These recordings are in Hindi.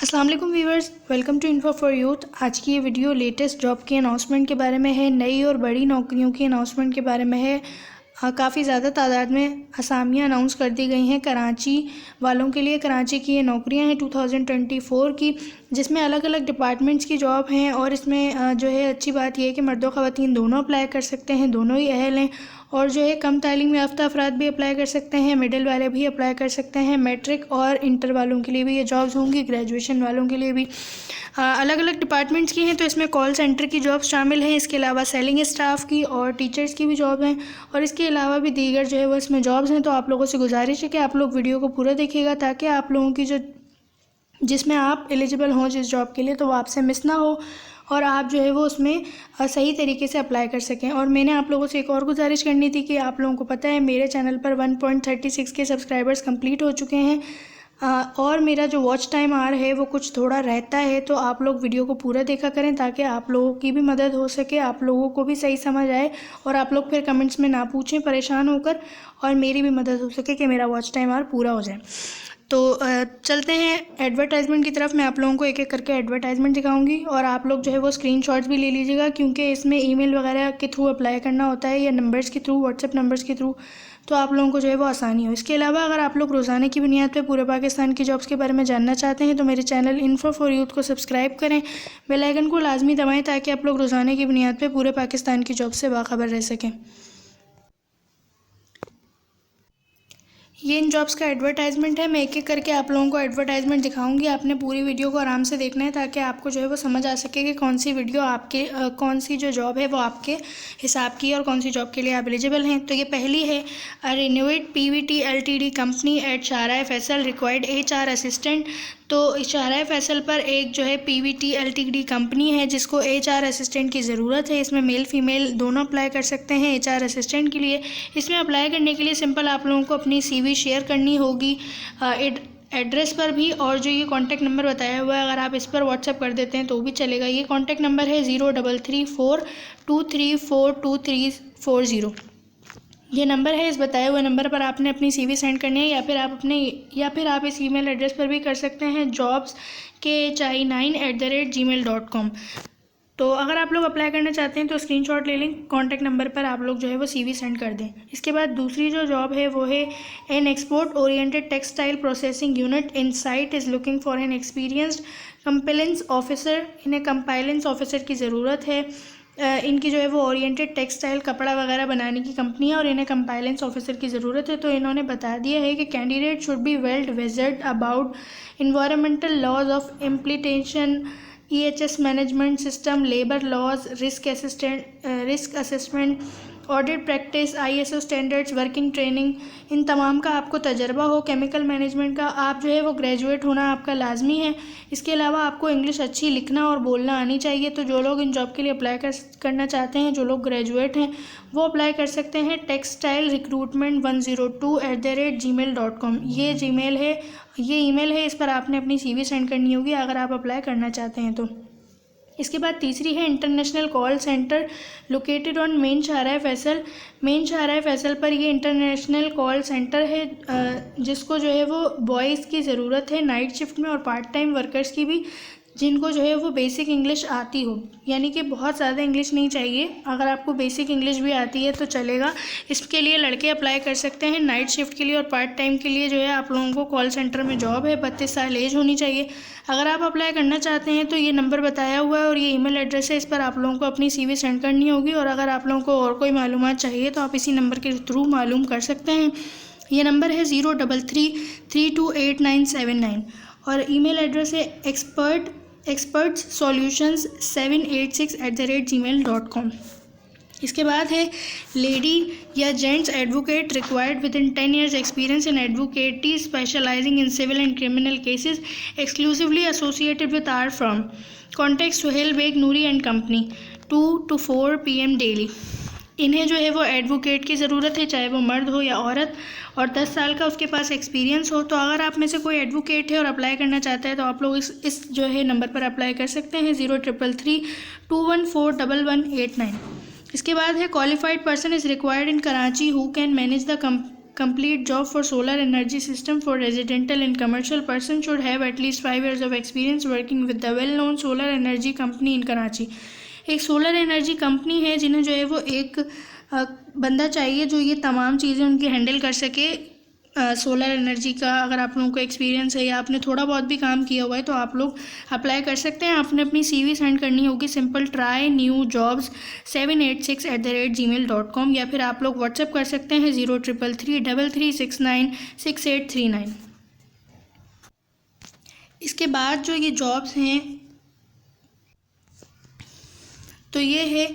अस्सलाम वालेकुम viewers, welcome to info for youth. आज की ये वीडियो लेटेस्ट जॉब की अनाउंसमेंट के बारे में है। नई और बड़ी नौकरियों की अनाउंसमेंट के बारे में है। काफ़ी ज़्यादा तादाद में असामियाँ अनाउंस कर दी गई हैं कराची वालों के लिए। कराची की ये नौकरियां हैं 2024 की, जिसमें अलग अलग डिपार्टमेंट्स की जॉब हैं। और इसमें जो है अच्छी बात यह है कि मर्द और ख़वातीन दोनों अप्लाई कर सकते हैं, दोनों ही अहल हैं। और जो है कम तालीम याफ्ता अफराद भी अप्लाई कर सकते हैं, मिडिल वाले भी अप्लाई कर सकते हैं। मैट्रिक और इंटर वालों के लिए भी ये जॉब्स होंगी, ग्रेजुएशन वालों के लिए भी। अलग अलग डिपार्टमेंट्स की हैं, तो इसमें कॉल सेंटर की जॉब्स शामिल हैं। इसके अलावा सेलिंग स्टाफ की और टीचर्स की भी जॉब हैं। और इसके अलावा भी दीगर जो है वो इसमें जॉब्स हैं। तो आप लोगों से गुजारिश है कि आप लोग वीडियो को पूरा देखिएगा, ताकि आप लोगों की जो जिसमें आप एलिजिबल हों जिस जॉब के लिए, तो वो आपसे मिस ना हो और आप जो है वो उसमें सही तरीके से अप्लाई कर सकें। और मैंने आप लोगों से एक और गुजारिश करनी थी कि आप लोगों को पता है मेरे चैनल पर 1.36 के सब्सक्राइबर्स कंप्लीट हो चुके हैं। और मेरा जो वॉच टाइम आर है वो कुछ थोड़ा रहता है, तो आप लोग वीडियो को पूरा देखा करें, ताकि आप लोगों की भी मदद हो सके, आप लोगों को भी सही समझ आए और आप लोग फिर कमेंट्स में ना पूछें परेशान होकर, और मेरी भी मदद हो सके कि मेरा वॉच टाइम आर पूरा हो जाए। तो चलते हैं एडवर्टाइजमेंट की तरफ। मैं आप लोगों को एक एक करके एडवर्टाइजमेंट दिखाऊंगी और आप लोग जो है वो स्क्रीनशॉट्स भी ले लीजिएगा, क्योंकि इसमें ईमेल वगैरह के थ्रू अप्लाई करना होता है या नंबर्स के थ्रू, व्हाट्सएप नंबर्स के थ्रू, तो आप लोगों को जो है वो आसानी हो। इसके अलावा अगर आप लोग रोज़ाना की बुनियाद पे पूरे पाकिस्तान की जॉब्स के बारे में जानना चाहते हैं, तो मेरे चैनल इन्फो फॉर यूथ को सब्सक्राइब करें, बेल आइकन को लाजमी दबाएँ, ताकि आप लोग रोज़ाना की बुनियाद पे पूरे पाकिस्तान की जॉब से बाखबर रह सकें। ये इन जॉब्स का एडवर्टाइजमेंट है। मैं एक एक करके आप लोगों को एडवर्टाइजमेंट दिखाऊंगी। आपने पूरी वीडियो को आराम से देखना है, ताकि आपको जो है वो समझ आ सके कि कौन सी वीडियो आपके कौन सी जो जॉब है वो आपके हिसाब की है और कौन सी जॉब के लिए आप एलिजिबल हैं। तो ये पहली है, renewed PVT LTD company at Shahrah Faisal required HR assistant. तो शाहराह फैसल पर एक जो है पीवीटी एलटीडी कंपनी है जिसको HR असिस्टेंट की ज़रूरत है। इसमें मेल फीमेल दोनों अप्लाई कर सकते हैं HR असिस्टेंट के लिए। इसमें अप्लाई करने के लिए सिंपल आप लोगों को अपनी CV शेयर करनी होगी एड्रेस पर भी, और जो ये कॉन्टैक्ट नंबर बताया हुआ है अगर आप इस पर व्हाट्सअप कर देते हैं तो भी चलेगा। ये कॉन्टैक्ट नंबर है 0334234340। ये नंबर है, इस बताए हुए नंबर पर आपने अपनी CV सेंड करनी है, या फिर आप इस ईमेल एड्रेस पर भी कर सकते हैं jobs@gmail.com। तो अगर आप लोग अप्लाई करना चाहते हैं तो स्क्रीनशॉट ले लें, कॉन्टैक्ट नंबर पर आप लोग जो है वो CV सेंड कर दें। इसके बाद दूसरी जो जॉब है वो है an export oriented textile processing unit in site is looking for an experienced compliance officer. इन्हें कंप्लायंस ऑफिसर की ज़रूरत है। इनकी जो है वो ओरिएंटेड टेक्सटाइल कपड़ा वगैरह बनाने की कंपनी है और इन्हें कंप्लायंस ऑफिसर की ज़रूरत है। तो इन्होंने बता दिया है कि कैंडिडेट शुड बी वेल वेजर्ड about environmental laws of implementation, EHS management system, labour laws, risk assessment, audit practice, ISO standards, working training, इन तमाम का आपको तजर्बा हो। केमिकल मैनेजमेंट का आप जो है वो ग्रेजुएट होना आपका लाजमी है। इसके अलावा आपको इंग्लिश अच्छी लिखना और बोलना आनी चाहिए। तो जो लोग इन जॉब के लिए अप्लाई करना चाहते हैं, जो लोग ग्रेजुएट हैं, वो अप्लाई कर सकते हैं टेक्सटाइल रिक्रूटमेंट 102@gmail.com। ये ईमेल है, इस पर आपने अपनी CV सेंड करनी होगी अगर आप अप्लाई करना चाहते हैं तो। इसके बाद तीसरी है international call centre located on main Shahrah Faisal. Main Shahrah Faisal पर ये इंटरनेशनल कॉल सेंटर है, जिसको जो है वो बॉयज़ की ज़रूरत है नाइट शिफ्ट में, और पार्ट टाइम वर्कर्स की भी, जिनको जो है वो बेसिक इंग्लिश आती हो। यानी कि बहुत ज़्यादा इंग्लिश नहीं चाहिए, अगर आपको बेसिक इंग्लिश भी आती है तो चलेगा। इसके लिए लड़के अप्लाई कर सकते हैं नाइट शिफ्ट के लिए, और पार्ट टाइम के लिए जो है आप लोगों को कॉल सेंटर में जॉब है। 32 साल एज होनी चाहिए। अगर आप अप्लाई करना चाहते हैं तो ये नंबर बताया हुआ है और ये ईमेल एड्रेस है, इस पर आप लोगों को अपनी CV सेंड करनी होगी। और अगर आप लोगों को और कोई मालूमात चाहिए तो आप इसी नंबर के थ्रू मालूम कर सकते हैं। ये नंबर है 033328979 और ईमेल एड्रेस है expertssolutions786@gmail.com। इसके बाद है लेडी या gents advocate required with in 10 years experience in advocacy specialising in civil and criminal cases exclusively associated with our firm. Contact Suhail Baig Noori and company 2 to 4 PM daily. इन्हें जो है वो एडवोकेट की ज़रूरत है, चाहे वो मर्द हो या औरत, और 10 साल का उसके पास एक्सपीरियंस हो। तो अगर आप में से कोई एडवोकेट है और अप्लाई करना चाहता है तो आप लोग इस जो है नंबर पर अप्लाई कर सकते हैं 0333214189। इसके बाद है qualified person is required in Karachi who can manage the complete job for solar energy system for residential and commercial. Person should have at least 5 years of experience working with the well known solar energy company in Karachi. एक सोलर एनर्जी कंपनी है जिन्हें जो है वो एक बंदा चाहिए जो ये तमाम चीज़ें उनकी हैंडल कर सके। सोलर एनर्जी का अगर आप लोगों को एक्सपीरियंस है या आपने थोड़ा बहुत भी काम किया हुआ है तो आप लोग अप्लाई कर सकते हैं। आपने अपनी CV सेंड करनी होगी simple try new jobs 786@gmail.com, या फिर आप लोग व्हाट्सएप कर सकते हैं 0333696839। इसके बाद जो ये जॉब्स हैं तो ये है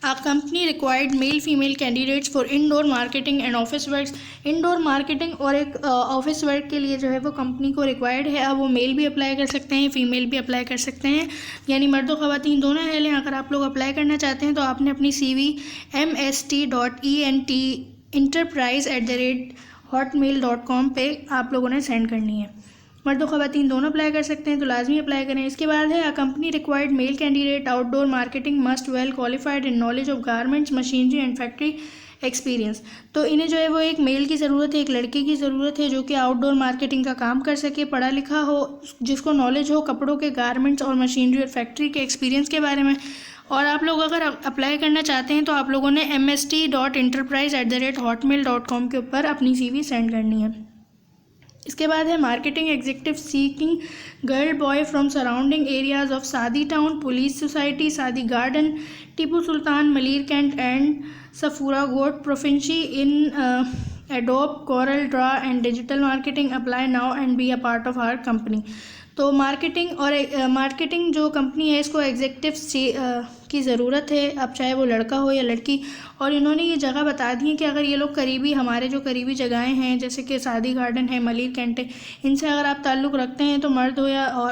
company required male female candidates for indoor marketing and office works. Indoor marketing और एक ऑफिस वर्क के लिए जो है वो कंपनी को रिक्वायर्ड है। अब वो मेल भी अप्लाई कर सकते हैं, फीमेल भी अप्लाई कर सकते हैं, यानी मर्द और ख़वातीन दोनों अहल हैं। अगर आप लोग अप्लाई करना चाहते हैं तो आपने अपनी CV mst.enterprise@hotmail.com पे आप लोगों ने सेंड करनी है। मर्द और ख़वातीन दोनों अप्लाई कर सकते हैं तो लाजमी अप्लाई करें। इसके बाद है company required male candidate outdoor marketing must well qualified in knowledge of garments machinery and factory experience. तो इन्हें जो है वो एक मेल की ज़रूरत है, एक लड़के की ज़रूरत है जो कि आउटडोर मार्केटिंग का काम कर सके, पढ़ा लिखा हो, जिसको नॉलेज हो कपड़ों के, गारमेंट्स और मशीनरी और फैक्ट्री के एक्सपीरियंस के बारे में। और आप लोग अगर अप्लाई करना चाहते हैं तो आप लोगों ने mst.enterprise@hotmail.com के ऊपर अपनी CV सेंड करनी है। इसके बाद है marketing executive seeking girl boy from surrounding areas of Saadi town, police society, Saadi garden, Tipu Sultan, Malir cantt and Safoora Goth, proficiency in Adobe, Corel draw and digital marketing. Apply now and be a part of our company. तो मार्केटिंग जो कंपनी है इसको एग्जीक्यूटिव की ज़रूरत है, अब चाहे वो लड़का हो या लड़की। और इन्होंने ये जगह बता दी है कि अगर ये लोग करीबी, हमारे जो करीबी जगहें हैं जैसे कि सादी गार्डन है, मलीर कैंट है, इनसे अगर आप ताल्लुक़ रखते हैं तो मर्द हो या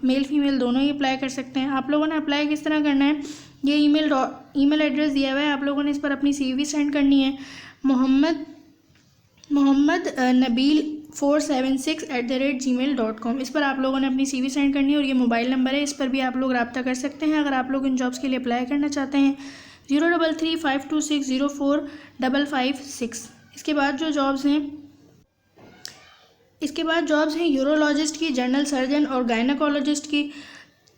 मेल फीमेल दोनों ही अप्लाई कर सकते हैं। आप लोगों ने अप्लाई किस तरह करना है, ये ईमेल एड्रेस दिया हुआ है, आप लोगों ने इस पर अपनी CV सेंड करनी है। मोहम्मद नबील 476@gmail.com, इस पर आप लोगों ने अपनी CV सेंड करनी है। और ये मोबाइल नंबर है, इस पर भी आप लोग रब्ता कर सकते हैं अगर आप लोग इन जॉब्स के लिए अप्लाई करना चाहते हैं। 03352604556। इसके बाद जॉब्स हैं यूरोलॉजिस्ट की, जनरल सर्जन और गायनेकोलॉजिस्ट की,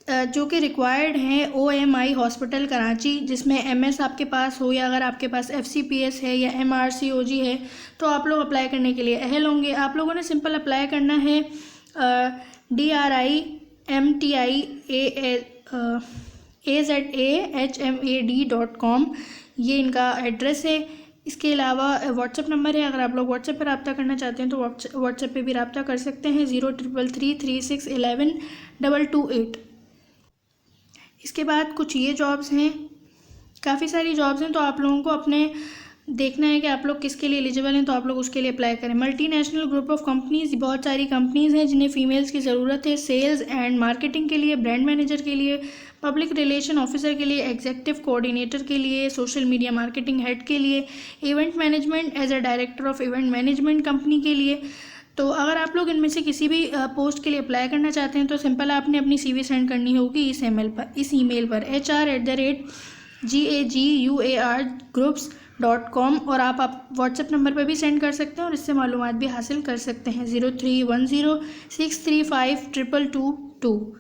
जो कि रिक्वायर्ड हैं OMI हॉस्पिटल कराची, जिसमें MS आपके पास हो या अगर आपके पास FCPS है या MRCOG है तो आप लोग अप्लाई करने के लिए अहल होंगे। आप लोगों ने सिंपल अप्लाई करना है DRIMTIAZAHMAD.com, ये इनका एड्रेस है। इसके अलावा व्हाट्सएप नंबर है, अगर आप लोग व्हाट्सएप पर रब्ता करना चाहते हैं तो व्हाट्सएप पे भी रब्ता कर सकते हैं 033336112228। इसके बाद कुछ ये जॉब्स हैं, काफ़ी सारी जॉब्स हैं, तो आप लोगों को अपने देखना है कि आप लोग किसके लिए एलिजिबल हैं तो आप लोग उसके लिए अप्लाई करें। मल्टीनेशनल ग्रुप ऑफ कंपनीज़, बहुत सारी कंपनीज़ हैं जिन्हें फ़ीमेल्स की ज़रूरत है सेल्स एंड मार्केटिंग के लिए, ब्रांड मैनेजर के लिए, पब्लिक रिलेशन ऑफिसर के लिए, एग्जीक्यूटिव कोऑर्डिनेटर के लिए, सोशल मीडिया मार्केटिंग हेड के लिए, event management as a director of event management company के लिए। तो अगर आप लोग इनमें से किसी भी पोस्ट के लिए अप्लाई करना चाहते हैं तो सिंपल आपने अपनी CV सेंड करनी होगी इस ईमेल पर HR@gaguargroups.com, और आप व्हाट्सएप नंबर पर भी सेंड कर सकते हैं और इससे मालूमात भी हासिल कर सकते हैं 0310635222।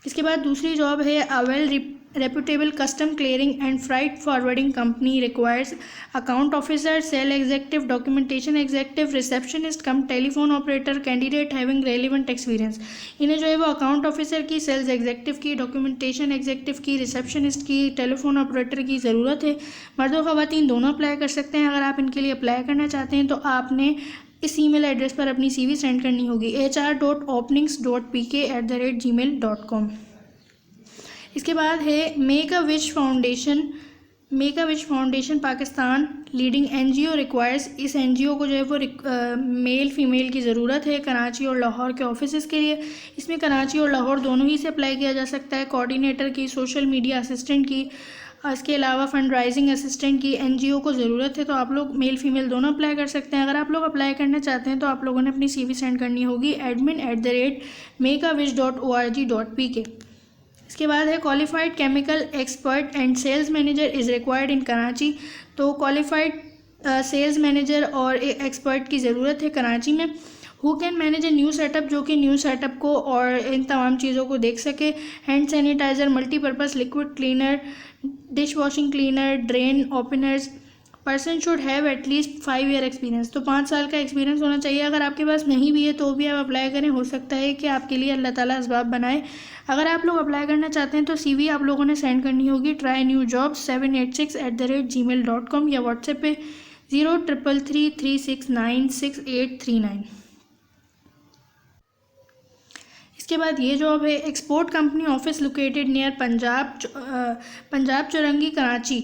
इसके बाद दूसरी जॉब है a well reputable custom clearing and freight forwarding company requires account officer, sale executive, documentation executive, receptionist cum telephone operator, candidate having relevant experience. इन्हें जो है वो अकाउंट ऑफिसर की, सेल्स एग्जीक्यूटिव की, डॉक्यूमेंटेशन एग्जीक्यूटिव की, रिसेप्शनिस्ट की, टेलीफोन ऑपरेटर की ज़रूरत है। मर्द और ख़वातीन दोनों अप्लाई कर सकते हैं। अगर आप इनके लिए अप्लाई करना चाहते हैं तो आपने इस ईमेल एड्रेस पर अपनी CV सेंड करनी होगी hr.openings.pk@gmail.com। इसके बाद है make a wish foundation Pakistan leading NGO requires. इस NGO को जो है वो मेल फीमेल की ज़रूरत है कराची और लाहौर के ऑफिस के लिए। इसमें कराची और लाहौर दोनों ही से अप्लाई किया जा सकता है, कोऑर्डिनेटर की, सोशल मीडिया असिस्टेंट की, इसके अलावा फंड राइजिंग असिस्टेंट की NGO को ज़रूरत है। तो आप लोग मेल फीमेल दोनों अप्लाई कर सकते हैं। अगर आप लोग अप्लाई करना चाहते हैं तो आप लोगों ने अपनी CV सेंड करनी होगी admin@makeawish.org.pk। इसके बाद है qualified chemical expert and sales manager is required in Karachi. तो क्वालिफाइड सेल्स मैनेजर और एक एक्सपर्ट की ज़रूरत है कराची में। Who can manage a new setup, जो कि न्यू सेटअप को और इन तमाम चीज़ों को देख सके। Hand sanitiser, multipurpose liquid cleaner, dish washing cleaner, drain openers. Person should have at least 5 year experience, तो 5 साल का एक्सपीरियंस होना चाहिए। अगर आपके पास नहीं भी है तो भी आप अप्लाई करें, हो सकता है कि आपके लिए अल्लाह ताला असबाब बनाए। अगर आप लोग अप्लाई करना चाहते हैं तो CV आप लोगों ने सेंड करनी होगी trynew-jobs786@gmail.com या व्हाट्सएप पे 033336963839। इसके बाद ये जॉब है export company office located near Punjab Chowrangi Karachi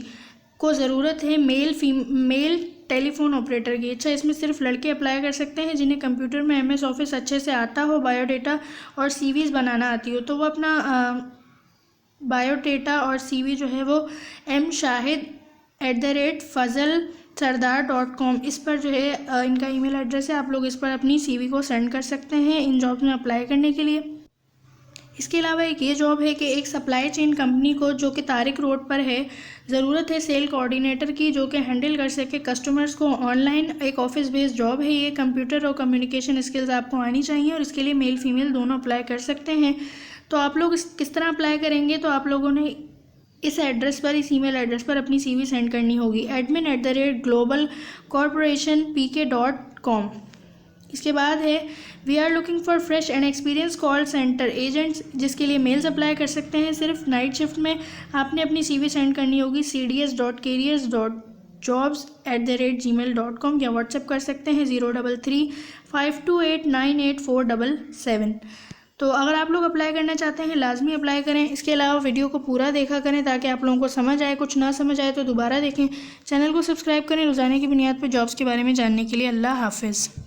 को ज़रूरत है मेल टेलीफोन ऑपरेटर की। अच्छा, इसमें सिर्फ लड़के अप्लाई कर सकते हैं जिन्हें कंप्यूटर में MS ऑफिस अच्छे से आता हो, बायोडेटा और CVs बनाना आती हो। तो वो अपना बायोडेटा और CV जो है वो mshahid@fazlsardar.com इस पर जो है इनका ईमेल एड्रेस है। आप लोग इस पर अपनी CV को सेंड कर सकते हैं इन जॉब्स में अप्लाई करने के लिए। इसके अलावा एक ये जॉब है कि एक सप्लाई चेन कंपनी को, जो कि तारिक रोड पर है, ज़रूरत है सेल कोऑर्डिनेटर की, जो कि हैंडल कर सके कस्टमर्स को ऑनलाइन। एक ऑफिस बेस्ड जॉब है ये। कंप्यूटर और कम्युनिकेशन स्किल्स आपको आनी चाहिए और इसके लिए मेल फीमेल दोनों अप्लाई कर सकते हैं। तो आप लोग किस तरह अप्लाई करेंगे, तो आप लोगों ने इस एड्रेस पर, इस ईमेल एड्रेस पर अपनी CV सेंड करनी होगी admin@globalcorporationpk.com। इसके बाद है we are looking for fresh and experience call centre agents, जिसके लिए मेल्स अप्लाई कर सकते हैं। सिर्फ नाइट शिफ्ट में आपने अपनी CV सेंड करनी होगी cds.careers.jobs@gmail.com या व्हाट्सएप कर सकते हैं 0335289847। तो अगर आप लोग अप्लाई करना चाहते हैं लाजमी अप्लाई करें। इसके अलावा वीडियो को पूरा देखा करें ताकि आप लोगों को समझ आए, कुछ ना समझ आए तो दोबारा देखें। चैनल को सब्सक्राइब करें रोज़ाना की बुनियाद पर जॉब्स के बारे में जानने के लिए। अल्लाह हाफिज़।